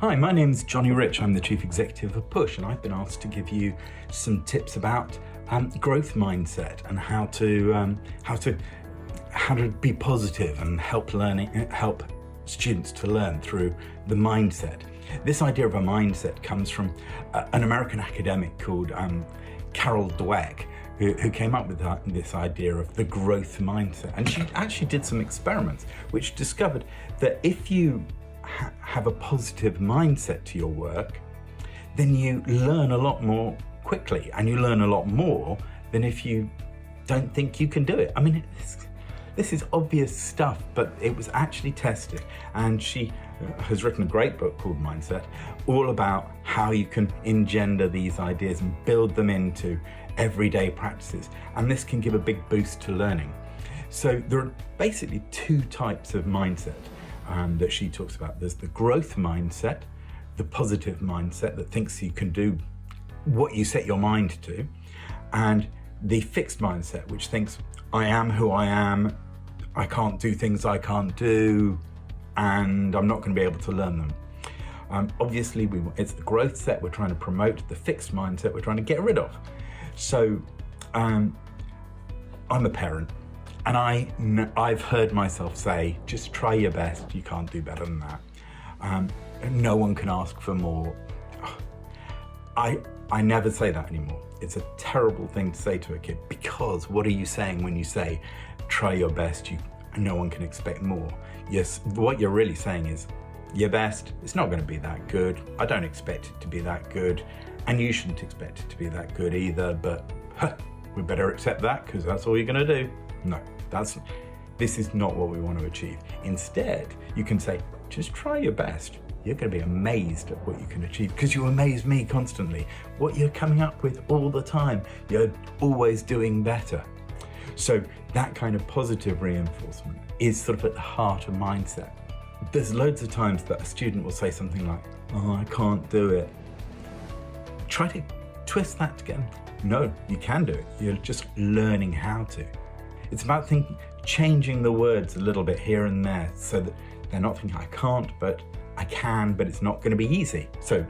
Hi, my name's Johnny Rich. I'm the Chief Executive of Push, and I've been asked to give you some tips about growth mindset and how to be positive and help students to learn through the mindset. This idea of a mindset comes from an American academic called Carol Dweck, who came up with this idea of the growth mindset. And she actually did some experiments which discovered that if you have a positive mindset to your work, then you learn a lot more quickly, and you learn a lot more than if you don't think you can do it. I mean, this is obvious stuff, but it was actually tested. And she has written a great book called Mindset, all about how you can engender these ideas and build them into everyday practices. And this can give a big boost to learning. So there are basically two types of mindset that she talks about. There's the growth mindset, the positive mindset that thinks you can do what you set your mind to, and the fixed mindset, which thinks, I am who I am, I can't do things I can't do, and I'm not going to be able to learn them. Obviously, it's the growth set we're trying to promote, the fixed mindset we're trying to get rid of. So I'm a parent, and I've heard myself say, just try your best, you can't do better than that. No one can ask for more. I never say that anymore. It's a terrible thing to say to a kid, because what are you saying when you say, try your best, no one can expect more? Yes, what you're really saying is, your best, it's not going to be that good. I don't expect it to be that good, and you shouldn't expect it to be that good either, but we better accept that because that's all you're going to do. No, this is not what we want to achieve. Instead, you can say, just try your best. You're going to be amazed at what you can achieve, because you amaze me constantly. What you're coming up with all the time, you're always doing better. So that kind of positive reinforcement is sort of at the heart of mindset. There's loads of times that a student will say something like, oh, I can't do it. Try to twist that again. No, you can do it. You're just learning how to. It's about changing the words a little bit here and there, so that they're not thinking, I can't, but I can, but it's not going to be easy. So,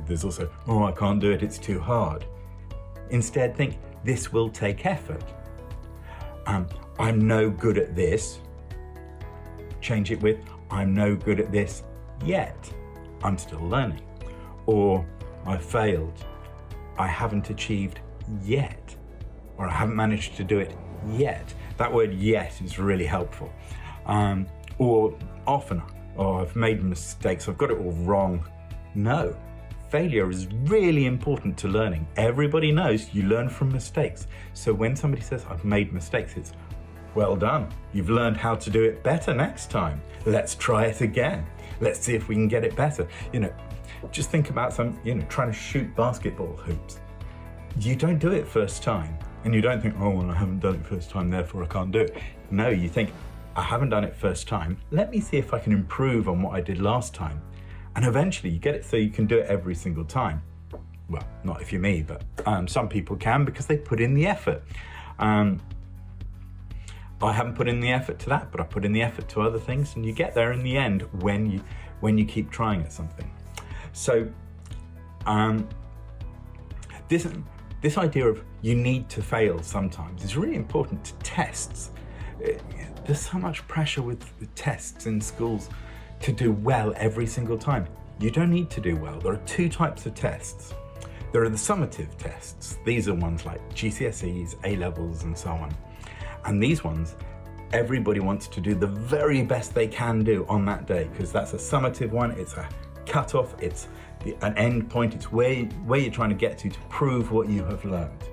there's also, oh, I can't do it, it's too hard. Instead, think, this will take effort. I'm no good at this. Change it with, I'm no good at this yet. I'm still learning. Or, I failed. I haven't achieved yet. Or I haven't managed to do it yet. That word yet is really helpful. Or often, I've made mistakes, I've got it all wrong. No, failure is really important to learning. Everybody knows you learn from mistakes. So when somebody says, I've made mistakes, it's, well done. You've learned how to do it better next time. Let's try it again. Let's see if we can get it better. Just think about trying to shoot basketball hoops. You don't do it first time. And you don't think, oh, well, I haven't done it first time, therefore I can't do it. No, you think, I haven't done it first time. Let me see if I can improve on what I did last time. And eventually you get it so you can do it every single time. Well, not if you're me, but some people can, because they put in the effort. I haven't put in the effort to that, but I put in the effort to other things, and you get there in the end when you keep trying at something. So this idea of you need to fail sometimes is really important to tests. There's so much pressure with the tests in schools to do well every single time. You don't need to do well. There are two types of tests. There are the summative tests. These are ones like GCSEs, A-levels, and so on. And these ones, everybody wants to do the very best they can do on that day, because that's a summative one, it's a cutoff, it's an end point, it's where you're trying to get to prove what you have learned.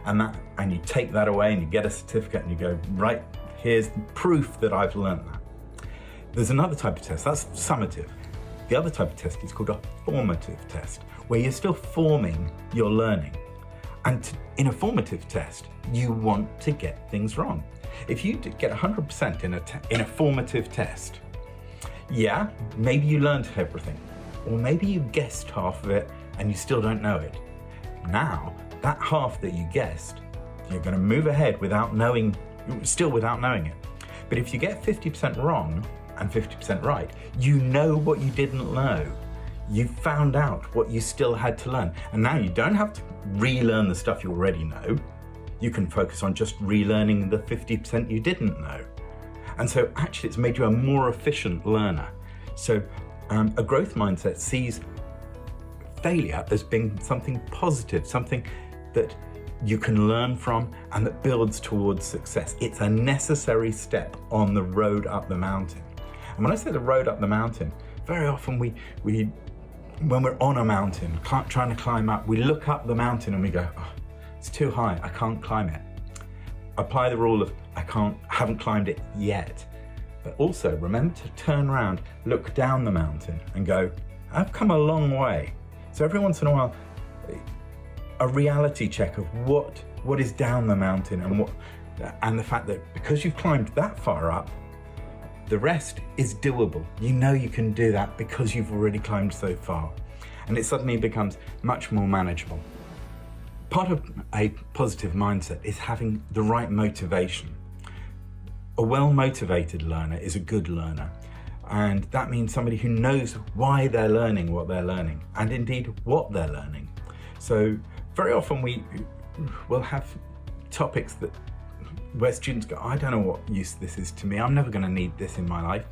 And you take that away and you get a certificate and you go, right, here's proof that I've learned that. There's another type of test, that's summative. The other type of test is called a formative test, where you're still forming your learning. And in a formative test, you want to get things wrong. If you get 100% in a formative test, yeah, maybe you learned everything, or maybe you guessed half of it and you still don't know it. Now, that half that you guessed, you're going to move ahead without knowing it. But if you get 50% wrong and 50% right, you know what you didn't know. You found out what you still had to learn. And now you don't have to relearn the stuff you already know. You can focus on just relearning the 50% you didn't know. And so actually it's made you a more efficient learner. So a growth mindset sees failure as being something positive, something that you can learn from and that builds towards success. It's a necessary step on the road up the mountain. And when I say the road up the mountain, very often we when we're on a mountain, trying to climb up, we look up the mountain and we go, oh, it's too high, I can't climb it. Apply the rule of haven't climbed it yet. But also remember to turn around, look down the mountain and go, I've come a long way. So every once in a while, a reality check of what is down the mountain and the fact that because you've climbed that far up, the rest is doable. You know you can do that because you've already climbed so far. And it suddenly becomes much more manageable. Part of a positive mindset is having the right motivation. A well-motivated learner is a good learner. And that means somebody who knows why they're learning what they're learning, and indeed what they're learning. So very often we will have topics where students go, I don't know what use this is to me, I'm never going to need this in my life.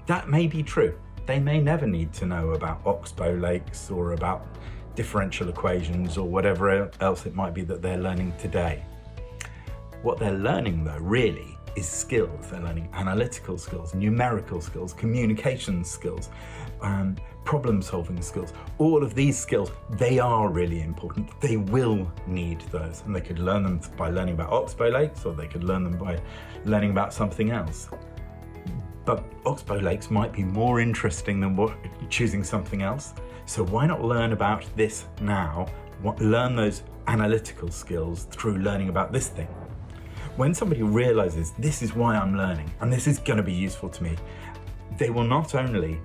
That may be true. They may never need to know about oxbow lakes or about differential equations or whatever else it might be that they're learning today. What they're learning though really is skills. They're learning analytical skills, numerical skills, communication skills, problem-solving skills. All of these skills, they are really important. They will need those, and they could learn them by learning about oxbow lakes, or they could learn them by learning about something else. But oxbow lakes might be more interesting than choosing something else. So why not learn about this now? Learn those analytical skills through learning about this thing. When somebody realizes this is why I'm learning and this is going to be useful to me, they will not only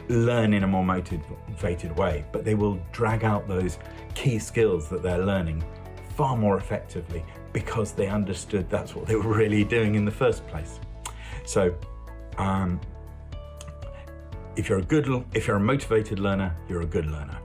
learn in a more motivated way, but they will drag out those key skills that they're learning far more effectively because they understood that's what they were really doing in the first place. So if you're a motivated learner, you're a good learner.